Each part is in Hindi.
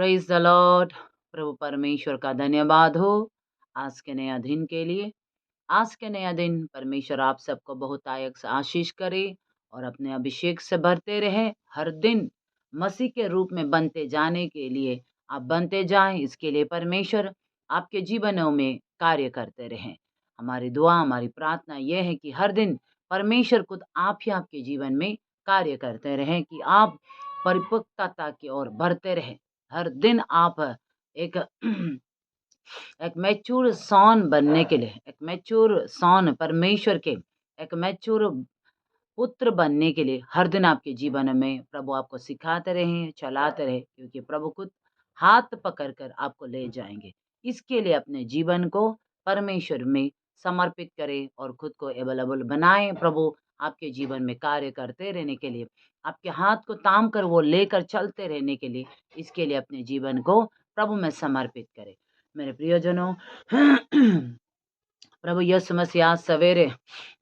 Praise the Lord. प्रभु परमेश्वर का धन्यवाद हो आज के नया दिन के लिए। आज के नया दिन परमेश्वर आप सबको बहुत आयक से आशीष करे और अपने अभिषेक से भरते रहे। हर दिन मसीह के रूप में बनते जाने के लिए आप बनते जाएं, इसके लिए परमेश्वर आपके जीवनों में कार्य करते रहें। हमारी दुआ, हमारी प्रार्थना यह है कि हर दिन परमेश्वर खुद आप ही आपके जीवन में कार्य करते रहें, कि आप परिपक्वता की ओर बढ़ते रहें। हर दिन आप एक एक मैच्योर सन बनने के लिए, एक मैच्योर सन परमेश्वर के, एक मैच्योर पुत्र बनने के लिए हर दिन आपके जीवन में प्रभु आपको सिखाते रहे, चलाते रहे, क्योंकि प्रभु खुद हाथ पकड़ कर आपको ले जाएंगे। इसके लिए अपने जीवन को परमेश्वर में समर्पित करें और खुद को अवेलेबल बनाएं। प्रभु आपके जीवन में कार्य करते रहने के लिए, आपके हाथ को थाम कर वो लेकर चलते रहने के लिए, इसके लिए अपने जीवन को प्रभु में समर्पित करें। मेरे प्रियजनों, प्रभु यीशु मसीह आज सवेरे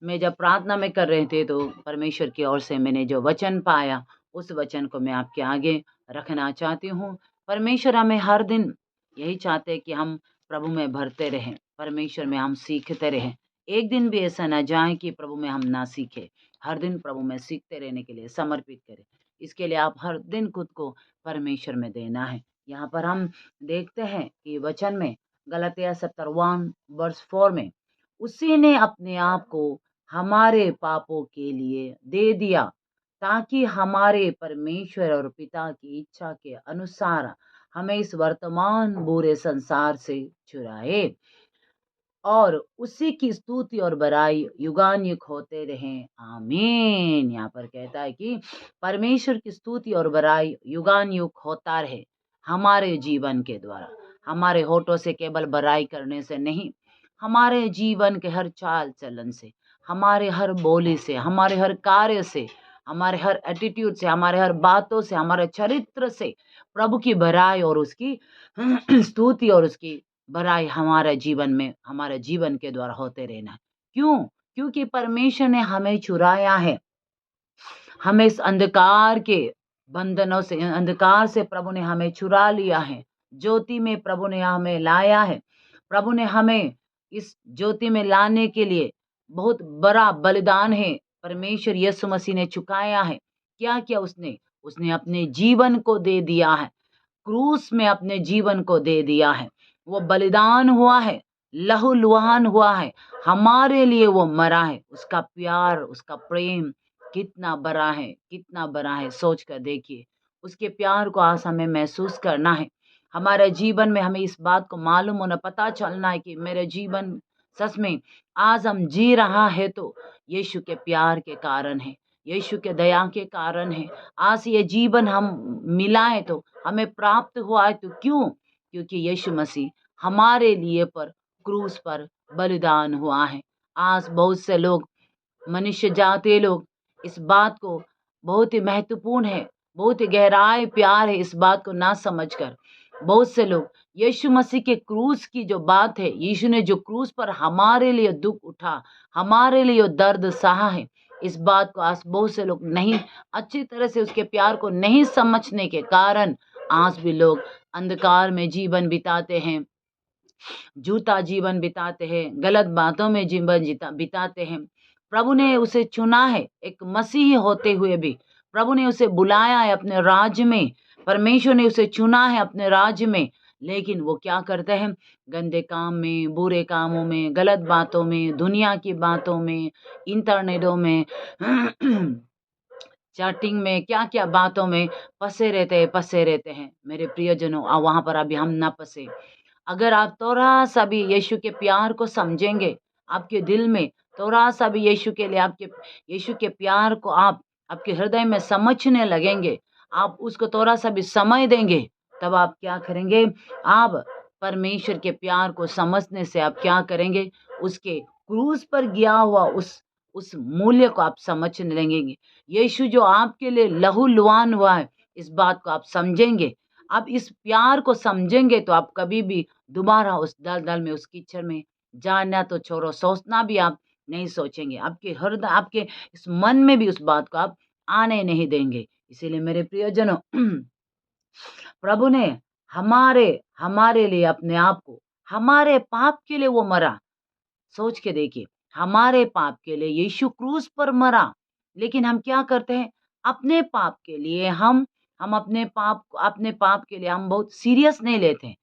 मैं जब प्रार्थना में कर रहे थे तो परमेश्वर की ओर से मैंने जो वचन पाया उस वचन को मैं आपके आगे रखना चाहती हूँ। परमेश्वर हमें हर दिन यही चाहते हैं कि हम प्रभु में भरते रहें, परमेश्वर में हम सीखते रहें। एक दिन भी ऐसा ना जाए कि प्रभु में हम ना सीखें। हर दिन प्रभु में सीखते रहने के लिए समर्पित करें। इसके लिए आप हर दिन खुद को परमेश्वर में देना है। यहाँ पर हम देखते हैं कि वचन में गलातिया 71:4 में उसी ने अपने आप को हमारे पापों के लिए दे दिया, ताकि हमारे परमेश्वर और पिता की इच्छा के अनुसार हमें इस वर्तमान बुरे संसार से छुड़ाए, और उसी की स्तुति और बड़ाई युगानुयुग होते रहें। आमीन। यहाँ पर कहता है कि परमेश्वर की स्तुति और बड़ाई युगानुयुग होता रहे हमारे जीवन के द्वारा। हमारे होठों से केवल बड़ाई करने से नहीं, हमारे जीवन के हर चाल चलन से, हमारे हर बोली से, हमारे हर कार्य से, हमारे हर एटीट्यूड से, हमारे हर बातों से, हमारे चरित्र से प्रभु की बड़ाई और उसकी स्तुति और उसकी बड़ाई हमारे जीवन में, हमारे जीवन के द्वारा होते रहना है। क्यों? क्योंकि परमेश्वर ने हमें चुराया है। हमें इस अंधकार के बंधनों से, अंधकार से प्रभु ने हमें चुरा लिया है। ज्योति में प्रभु ने हमें लाया है। प्रभु ने हमें इस ज्योति में लाने के लिए बहुत बड़ा बलिदान है परमेश्वर यीशु मसीह ने चुकाया है। क्या किया उसने? उसने अपने जीवन को दे दिया है। क्रूस में अपने जीवन को दे दिया है। वो बलिदान हुआ है, लहू लुहान हुआ है, हमारे लिए वो मरा है। उसका प्यार, उसका प्रेम कितना बड़ा है, कितना बड़ा है, सोच कर देखिए। उसके प्यार को आज हमें महसूस करना है। हमारे जीवन में हमें इस बात को मालूम होना, पता चलना है कि मेरे जीवन सच में आज हम जी रहा है तो यीशु के प्यार के कारण है, यीशु के दया के कारण है। आज ये जीवन हम मिला है तो हमें प्राप्त हुआ है तो क्यों? क्योंकि यीशु मसीह हमारे लिए पर क्रूस पर बलिदान हुआ है। आज बहुत से लोग, मनुष्य जाति लोग इस बात को बहुत ही महत्वपूर्ण है, बहुत ही गहराई प्यार है इस बात को ना समझकर बहुत से लोग यीशु मसीह के क्रूस की जो बात है, यीशु ने जो क्रूस पर हमारे लिए दुख उठा, हमारे लिए दर्द सहा है, इस बात को आज बहुत से लोग नहीं अच्छी तरह से उसके प्यार को नहीं समझने के कारण आज भी लोग अंधकार में जीवन बिताते हैं, झूठा जीवन बिताते हैं, गलत बातों में जीवन बिताते हैं। प्रभु ने उसे चुना है, एक मसीही होते हुए भी प्रभु ने उसे बुलाया है अपने राज्य में। परमेश्वर ने उसे चुना है अपने राज्य में, लेकिन वो क्या करते हैं? गंदे काम में, बुरे कामों में, गलत बातों में, दुनिया की बातों में, इंटरनेटों में चैटिंग में, क्या क्या बातों में फंसे रहते हैं। मेरे प्रियजनों, वहां पर अभी हम ना फंसे। अगर आप थोड़ा सा भी यीशु के प्यार को समझेंगे, आपके दिल में थोड़ा सा भी यीशु के लिए, आपके यीशु के प्यार को आप आपके हृदय में समझने लगेंगे, आप उसको थोड़ा सा भी समय देंगे, तब आप क्या करेंगे? आप परमेश्वर के प्यार को समझने से आप क्या करेंगे? उसके क्रूस पर गया हुआ उस मूल्य को आप समझने लगेंगे। यीशु जो आपके लिए लहू लुहान हुआ है, इस बात को आप समझेंगे। आप इस प्यार को समझेंगे तो आप कभी भी दोबारा उस दलदल में, उस कीचड़ में जाना तो छोड़ो, सोचना भी आप नहीं सोचेंगे। आपके हृदय, आपके इस मन में भी उस बात को आप आने नहीं देंगे। इसीलिए मेरे प्रियजनों, प्रभु ने हमारे हमारे लिए अपने आप को, हमारे पाप के लिए वो मरा। सोच के देखिए, हमारे पाप के लिए यीशु क्रूस पर मरा, लेकिन हम क्या करते हैं? अपने पाप के लिए हम अपने पाप के लिए हम बहुत सीरियस नहीं लेते हैं।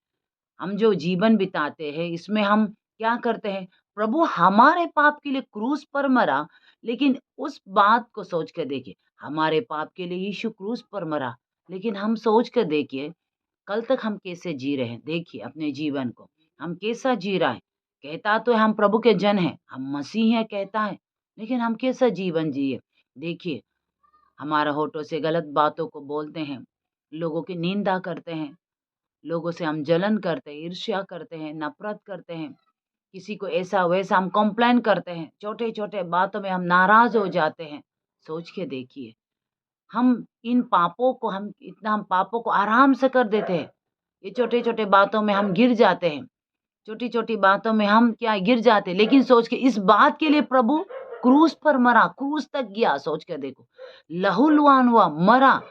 हम जो जीवन बिताते हैं इसमें हम क्या करते हैं? प्रभु हमारे पाप के लिए क्रूस पर मरा, लेकिन उस बात को सोच कर देखिए, हमारे पाप के लिए यीशु क्रूस पर मरा, लेकिन हम सोच कर देखिए, कल तक हम कैसे जी रहे हैं? देखिए अपने जीवन को, हम कैसा जी रहा है? कहता तो है हम प्रभु के जन हैं, हम मसीह हैं कहता है, लेकिन हम कैसा जीवन जिए? देखिए, हमारा होठों से गलत बातों को बोलते हैं, लोगों की निंदा करते हैं, लोगों से हम जलन करते हैं, ईर्ष्या करते हैं, नफ़रत करते हैं, किसी को ऐसा-वैसा हम कंप्लेन करते हैं, छोटे-छोटे बातों में हम नाराज़ हो जाते हैं। सोच के देखिए, हम पापों को आराम से कर देते हैं। ये छोटे-छोटे बातों में हम गिर जाते हैं, छोटी-छोटी बातों में हम क्या गिर जाते हैं, लेकिन सोच के इस बात के लिए प्रभु क्रूस पर मरा, क्रूस तक गया, सोच के देखो। लहूलुहान हुआ, मरा,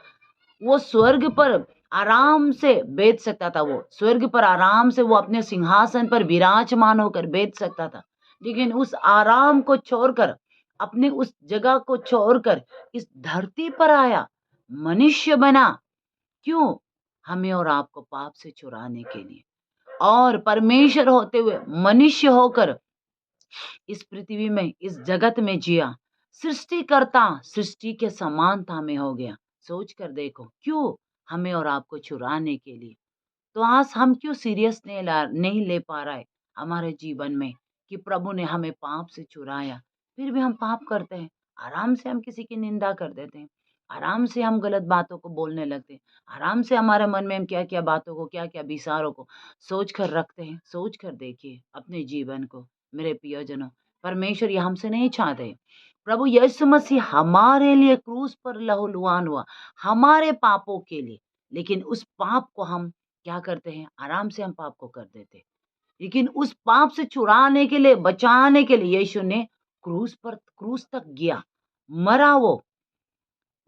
वो स्वर्ग पर आराम से बैठ सकता था, वो स्वर्ग पर आराम से वो अपने सिंहासन पर विराजमान होकर बैठ सकता था, लेकिन उस आराम को छोड़कर, अपने उस जगह को छोड़कर इस धरती पर आया, मनुष्य बना। क्यों? हमें और आपको पाप से छुड़ाने के लिए, और परमेश्वर होते हुए मनुष्य होकर इस पृथ्वी में, इस जगत में जिया। सृष्टिकर्ता सृष्टि के समानता में हो गया। सोच कर देखो, क्यों? हमें और आपको छुड़ाने के लिए। तो आज हम क्यों सीरियस नहीं ले पा रहे हमारे जीवन में कि प्रभु ने हमें पाप से छुड़ाया, फिर भी हम पाप करते हैं। आराम से हम किसी की निंदा कर देते हैं, आराम से हम गलत बातों को बोलने लगते हैं, आराम से हमारे मन में हम क्या क्या बातों को, क्या क्या विचारों को सोच कर रखते हैं। सोच कर देखिए अपने जीवन को मेरे प्रियजनों, परमेश्वर ये हमसे नहीं चाहते। प्रभु यीशु मसीह हमारे लिए क्रूस पर लहूलुहान हुआ, हमारे पापों के लिए, लेकिन उस पाप को हम क्या करते हैं? आराम से हम पाप को कर देते हैं। लेकिन उस पाप से छुड़ाने के लिए, बचाने के लिए यीशु ने क्रूस तक गया, मरा वो,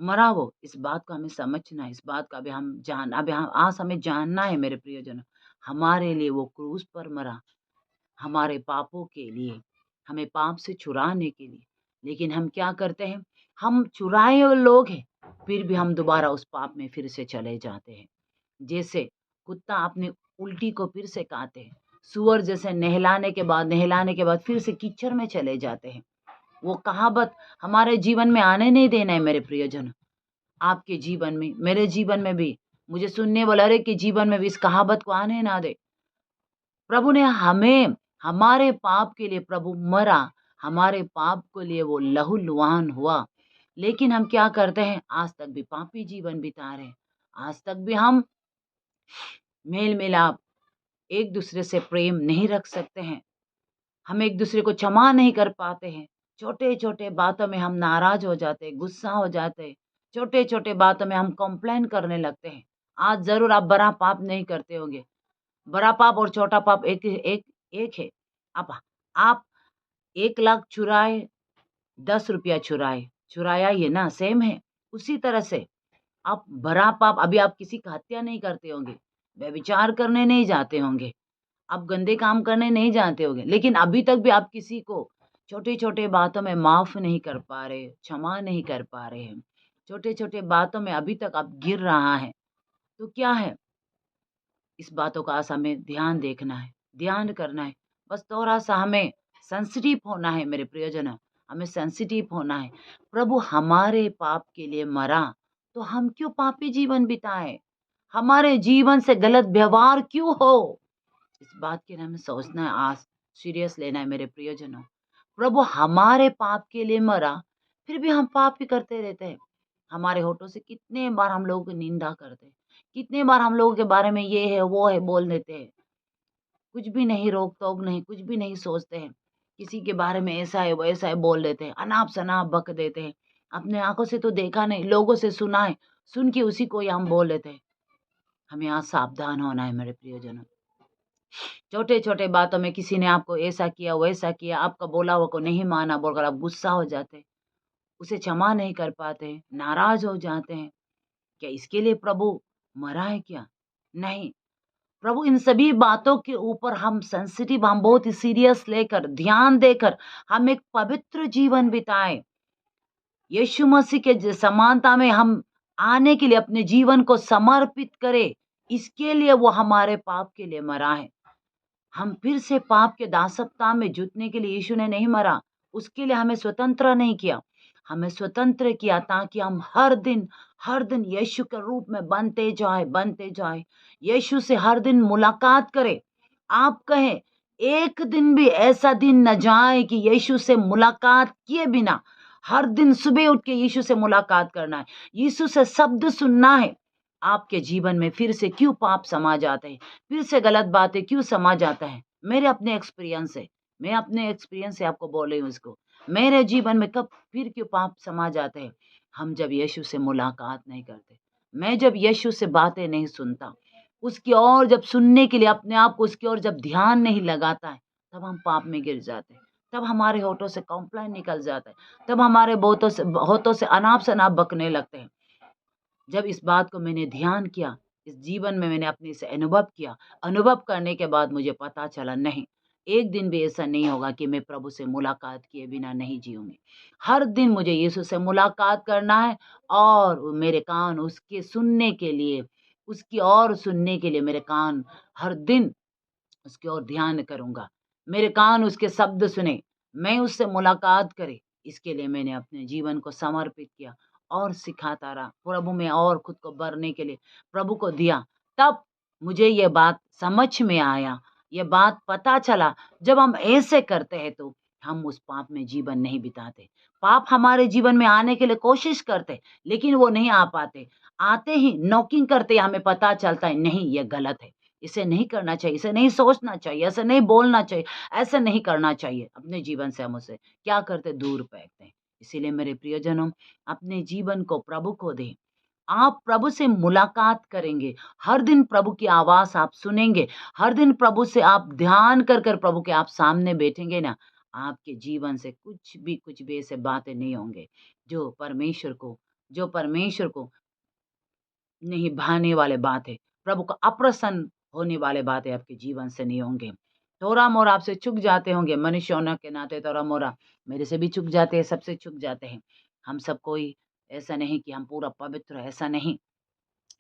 मरा वो। इस बात को हमें समझना है, इस बात का अभी हम आज हमें जानना है मेरे प्रियजनों, हमारे लिए वो क्रूस पर मरा, हमारे पापों के लिए, हमें पाप से छुड़ाने के लिए। लेकिन हम क्या करते हैं? हम छुड़ाए हुए लोग हैं, फिर भी हम दोबारा उस पाप में फिर से चले जाते हैं। जैसे कुत्ता अपनी उल्टी को फिर से काटे, सूअर जैसे नहलाने के बाद फिर से कीचड़ में चले जाते हैं। वो कहावत हमारे जीवन में आने नहीं देना है मेरे प्रियजन। आपके जीवन में, मेरे जीवन में भी, मुझे सुनने वाले हर एक के जीवन में भी इस कहावत को आने ना दे। प्रभु ने हमें, हमारे पाप के लिए प्रभु मरा, हमारे पाप के लिए वो लहूलुहान हुआ। लेकिन हम क्या करते हैं? आज तक भी पापी जीवन बिता रहे हैं। आज तक भी हम मेल मिलाप, एक दूसरे से प्रेम नहीं रख सकते हैं। हम एक दूसरे को क्षमा नहीं कर पाते हैं। छोटे-छोटे बातों में हम नाराज़ हो जाते हैं, गुस्सा हो जाते हैं। छोटे-छोटे बातों में हम कंप्लेन करने लगते हैं। आज ज़रूर आप बड़ा पाप नहीं करते होंगे। बड़ा पाप और छोटा पाप एक है। आप 1 लाख चुराए, ₹10 चुराए, चुराया ये ना सेम है। उसी तरह से आप बड़ा पाप, अभी आप किसी का हत्या नहीं करते होंगे, व्यभिचार करने नहीं जाते होंगे, आप गंदे काम करने नहीं जानते होंगे, लेकिन अभी तक भी आप किसी को छोटे-छोटे बातों में माफ़ नहीं कर पा रहे, क्षमा नहीं कर पा रहे हैं। छोटे-छोटे बातों में अभी तक आप गिर रहा है, तो क्या है? इस बातों का आज हमें ध्यान देखना है, ध्यान करना है। बस थोड़ा-सा हमें सेंसिटिव होना है मेरे प्रियजनों, हमें सेंसिटिव होना है। प्रभु हमारे पाप के लिए मरा, तो हम क्यों पापी जीवन बिताएँ? हमारे जीवन से गलत व्यवहार क्यों हो? इस बात के लिए हमें सोचना है, आज सीरियस लेना है मेरे प्रियजनों। प्रभु हमारे पाप के लिए मरा, फिर भी हम पाप ही करते रहते हैं। हमारे होठों से कितने बार हम लोगों की निंदा करते हैं, कितने बार हम लोगों के बारे में ये है, वो है बोल देते हैं। कुछ भी नहीं रोक-टोक नहीं, कुछ भी नहीं सोचते हैं। किसी के बारे में ऐसा है, वैसा है बोल देते हैं, अनाप-शनाप बक देते हैं। अपने आँखों से तो देखा नहीं, लोगों से सुना है, सुन के उसी को ही हम बोल देते हैं। हमें आज सावधान होना है मेरे प्रियजनों। छोटे-छोटे बातों में किसी ने आपको ऐसा किया, वैसा किया, आपका बोला हुआ को नहीं माना बोलकर आप गुस्सा हो जाते हैं, उसे क्षमा नहीं कर पाते हैं, नाराज़ हो जाते हैं। क्या इसके लिए प्रभु मरा है क्या? नहीं, प्रभु इन सभी बातों के ऊपर हम सेंसिटिव, हम बहुत ही सीरियस लेकर, ध्यान देकर हम एक पवित्र जीवन बिताएं। यीशु मसीह के समानता में हम आने के लिए अपने जीवन को समर्पित करें। इसके लिए वो हमारे पाप के लिए मरा है। हम फिर से पाप के दासत्व में जुटने के लिए यीशु ने नहीं मरा। उसके लिए हमें स्वतंत्र नहीं किया। हमें स्वतंत्र किया ताकि हम हर दिन यीशु के रूप में बनते जाए। यीशु से हर दिन मुलाकात करें। आप कहें, एक दिन भी ऐसा दिन न जाए कि यीशु से मुलाकात किए बिना हर दिन सुबह उठ के यीशु से मुलाकात करना है, यीशु से शब्द सुनना है। आपके जीवन में फिर से क्यों पाप समा जाते हैं? फिर से गलत बातें क्यों समा जाता है? मेरे अपने एक्सपीरियंस से, मैं अपने एक्सपीरियंस से आपको बोल रही हूँ इसको। मेरे जीवन में कब फिर क्यों पाप समा जाते हैं? हम जब यीशु से मुलाकात नहीं करते। मैं जब यीशु से बातें नहीं सुनता, उसकी ओर जब सुनने के लिए अपने आप को उसकी ओर जब ध्यान नहीं लगाता है, तब हम पाप में गिर जाते हैं। तब हमारे होठों से कॉम्प्लेन निकल जाता है। तब हमारे होठों से अनाप शनाप बकने लगते हैं। जब इस बात को मैंने ध्यान किया, इस जीवन में मैंने अपने से अनुभव किया, अनुभव करने के बाद मुझे पता चला, नहीं, एक दिन भी ऐसा नहीं होगा कि मैं प्रभु से मुलाकात किए बिना नहीं जीऊँगी। हर दिन मुझे यीशु से मुलाकात करना है और मेरे कान उसके सुनने के लिए, उसकी ओर सुनने के लिए मेरे कान हर दिन उसकी ओर ध्यान करूँगा। मेरे कान उसके शब्द सुने, मैं उससे मुलाकात करे, इसके लिए मैंने अपने जीवन को समर्पित किया और सिखाता रहा। प्रभु में और खुद को भरने के लिए प्रभु को दिया। तब मुझे ये बात समझ में आया, ये बात पता चला, जब हम ऐसे करते हैं तो हम उस पाप में जीवन नहीं बिताते। पाप हमारे जीवन में आने के लिए कोशिश करते, लेकिन वो नहीं आ पाते। आते ही नॉकिंग करते हमें पता चलता है, नहीं, ये गलत है। इसे नहीं करना चाहिए, इसे नहीं सोचना चाहिए, ऐसे नहीं बोलना चाहिए, ऐसे नहीं करना चाहिए। अपने जीवन से हम उसे क्या करते, दूर फेंकते हैं। इसीलिए मेरे प्रियजनों, अपने जीवन को प्रभु को दें। आप प्रभु से मुलाकात करेंगे, हर दिन प्रभु की आवाज़ आप सुनेंगे, हर दिन प्रभु से आप ध्यान कर प्रभु के आप सामने बैठेंगे ना, आपके जीवन से कुछ भी ऐसे बातें नहीं होंगे जो परमेश्वर को नहीं भाने वाले बात है, प्रभु का अप्रसन्न होने वाले बातें आपके जीवन से नहीं होंगे। थोड़ा-मोड़ा आपसे चूक जाते होंगे, मनुष्य होने के नाते थोड़ा-मोड़ा मेरे से भी चूक जाते हैं, सबसे चूक जाते हैं। हम सब कोई ऐसा नहीं कि हम पूरा पवित्र हैं, ऐसा नहीं।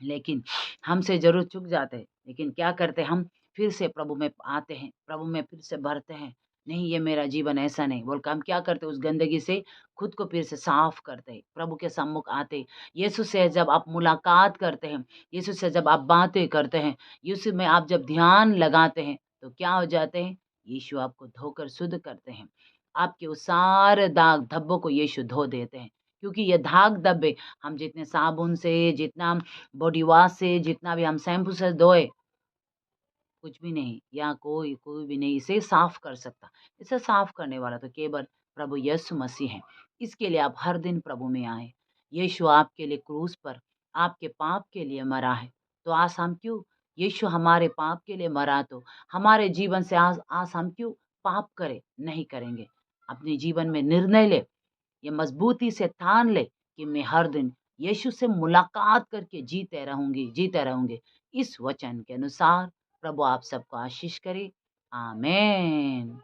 लेकिन हमसे ज़रूर चूक जाते हैं, लेकिन क्या करते हैं हम, फिर से प्रभु में आते हैं, प्रभु में फिर से भरते हैं। नहीं, ये मेरा जीवन ऐसा नहीं बोलकर हम क्या करते हैं, उस गंदगी से खुद को फिर से साफ करते हैं, प्रभु के सम्मुख आते हैं। यीशु से जब आप मुलाकात करते हैं, यीशु से जब आप बातें करते हैं, यीशु में आप जब ध्यान लगाते हैं, तो क्या हो जाते हैं, यीशु आपको धोकर शुद्ध करते हैं। आपके उस सारे दाग धब्बों को यीशु धो देते हैं, क्योंकि ये दाग धब्बे हम जितने साबुन से, जितना बॉडी वॉश से, जितना भी हम शैम्पू से धोए, कुछ भी नहीं, या कोई भी नहीं इसे साफ कर सकता। इसे साफ करने वाला तो केवल प्रभु यीशु मसीह है। इसके लिए आप हर दिन प्रभु में आएँ। यीशु आपके लिए क्रूस पर आपके पाप के लिए मरा है, तो आज हम क्यों, यीशु हमारे पाप के लिए मरा तो हमारे जीवन से आज हम क्यों पाप करें? नहीं करेंगे। अपने जीवन में निर्णय लें, ये मजबूती से ठान ले कि मैं हर दिन यीशु से मुलाकात करके जीते रहूंगे। इस वचन के अनुसार प्रभु आप सबको आशीष करे। आमेन।